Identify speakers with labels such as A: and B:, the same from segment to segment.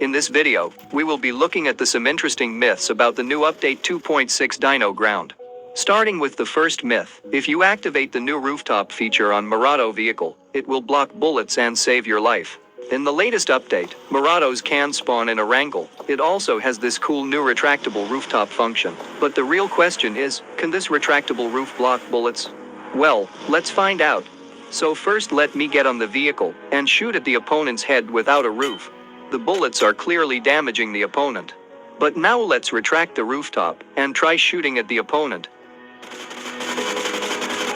A: In this video, we will be looking at some interesting myths about the new update 2.6 Dino-Ground. Starting with the first myth, if you activate the new rooftop feature on Murado vehicle, it will block bullets and save your life. In the latest update, Murados can spawn in a wrangle. It also has this cool new retractable rooftop function. But the real question is, can this retractable roof block bullets? Well, let's find out. So first let me get on the vehicle and shoot at the opponent's head without a roof. The bullets are clearly damaging the opponent. But now let's retract the rooftop and try shooting at the opponent.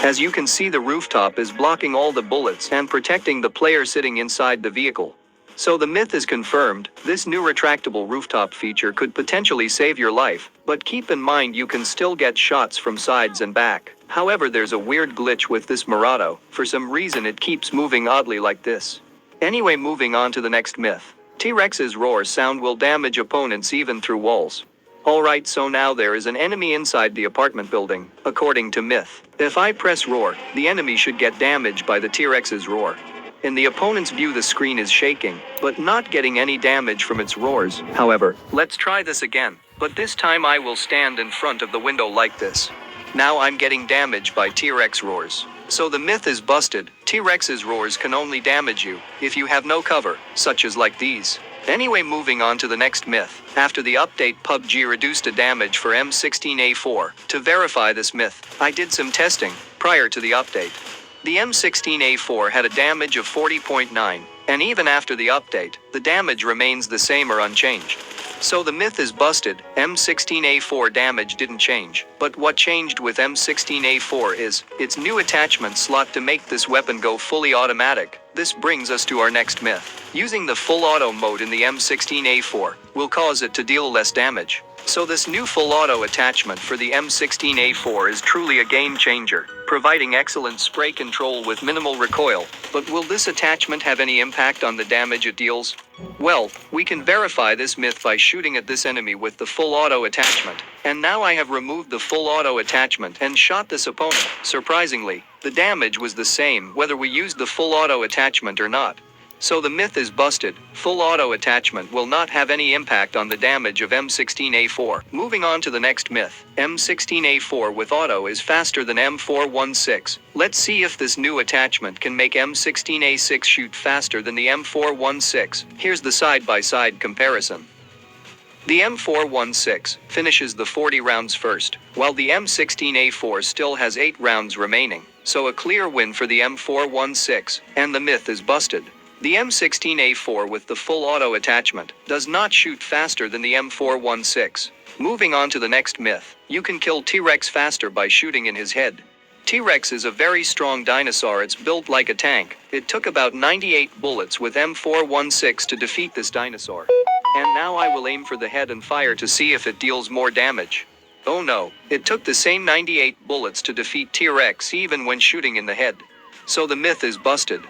A: As you can see, the rooftop is blocking all the bullets and protecting the player sitting inside the vehicle. So the myth is confirmed, this new retractable rooftop feature could potentially save your life, but keep in mind you can still get shots from sides and back. However, there's a weird glitch with this Murado. For some reason it keeps moving oddly like this. Anyway, moving on to the next myth. T-Rex's roar sound will damage opponents even through walls. Alright, so now there is an enemy inside the apartment building, according to myth. If I press roar, the enemy should get damaged by the T-Rex's roar. In the opponent's view, the screen is shaking, but not getting any damage from its roars. However, let's try this again, but this time I will stand in front of the window like this. Now I'm getting damaged by T-Rex roars. So the myth is busted. T-Rex's roars can only damage you if you have no cover, such as like these. Anyway, moving on to the next myth. After the update, Pubg reduced the damage for M16A4. To verify this myth, I did some testing prior to the update. The M16A4 had a damage of 40.9, and even after the update, the damage remains the same or unchanged. So the myth is busted. M16A4 damage didn't change, but what changed with M16A4 is its new attachment slot to make this weapon go fully automatic. This brings us to our next myth. Using the full auto mode in the M16A4 will cause it to deal less damage. So this new full auto attachment for the M16A4 is truly a game changer, providing excellent spray control with minimal recoil. But will this attachment have any impact on the damage it deals? Well, we can verify this myth by shooting at this enemy with the full auto attachment. And now I have removed the full auto attachment and shot this opponent. Surprisingly, the damage was the same whether we used the full auto attachment or not. So the myth is busted. Full auto attachment will not have any impact on the damage of M16A4. Moving on to the next myth. M16A4 with auto is faster than M416. Let's see if this new attachment can make M16A6 shoot faster than the M416. Here's the side-by-side comparison. The M416 finishes the 40 rounds first, while the M16A4 still has 8 rounds remaining. So a clear win for the M416, and the myth is busted. The M16A4 with the full auto attachment does not shoot faster than the M416. Moving on to the next myth. You can kill T-Rex faster by shooting in his head. T-Rex is a very strong dinosaur. It's built like a tank. It took about 98 bullets with M416 to defeat this dinosaur. And now I will aim for the head and fire to see if it deals more damage. Oh no, it took the same 98 bullets to defeat T-Rex even when shooting in the head. So the myth is busted.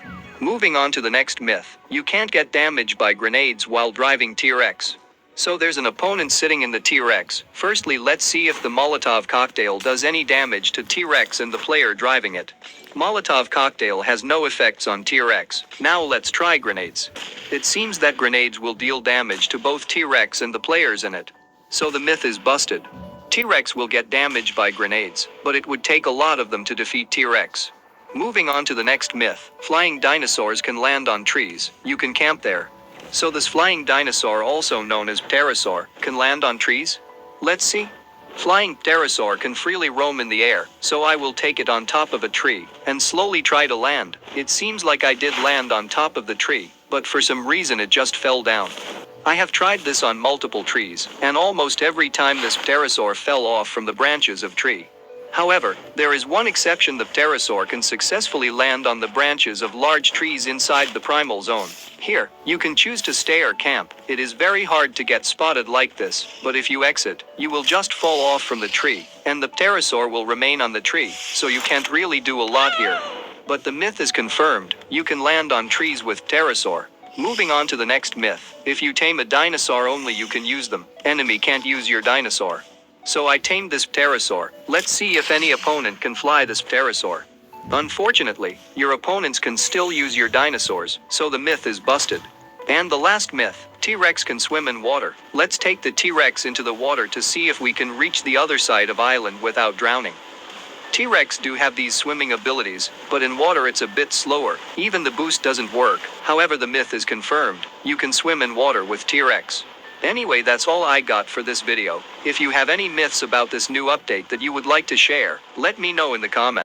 A: Moving on to the next myth. You can't get damaged by grenades while driving T-Rex. So there's an opponent sitting in the T-Rex. Firstly, let's see if the Molotov cocktail does any damage to T-Rex and the player driving it. Molotov cocktail has no effects on T-Rex. Now let's try grenades. It seems that grenades will deal damage to both T-Rex and the players in it. So the myth is busted. T-Rex will get damaged by grenades, but it would take a lot of them to defeat T-Rex. Moving on to the next myth. Flying dinosaurs can land on trees. You can camp there. So this flying dinosaur, also known as pterosaur, can land on trees? Let's see. Flying pterosaur can freely roam in the air, so I will take it on top of a tree and slowly try to land. It seems like I did land on top of the tree, but for some reason it just fell down. I have tried this on multiple trees, and almost every time this pterosaur fell off from the branches of tree. However, there is one exception. The pterosaur can successfully land on the branches of large trees inside the primal zone. Here, you can choose to stay or camp. It is very hard to get spotted like this, but if you exit, you will just fall off from the tree, and the pterosaur will remain on the tree, so you can't really do a lot here. But the myth is confirmed. You can land on trees with pterosaur. Moving on to the next myth. If you tame a dinosaur, only you can use them. Enemy can't use your dinosaur. So I tamed this pterosaur. Let's see if any opponent can fly this pterosaur. Unfortunately, your opponents can still use your dinosaurs, so the myth is busted. And the last myth, T-Rex can swim in water. Let's take the T-Rex into the water to see if we can reach the other side of island without drowning. T-Rex do have these swimming abilities, but in water it's a bit slower. Even the boost doesn't work. However, the myth is confirmed. You can swim in water with T-Rex. Anyway, that's all I got for this video. If you have any myths about this new update that you would like to share, let me know in the comments.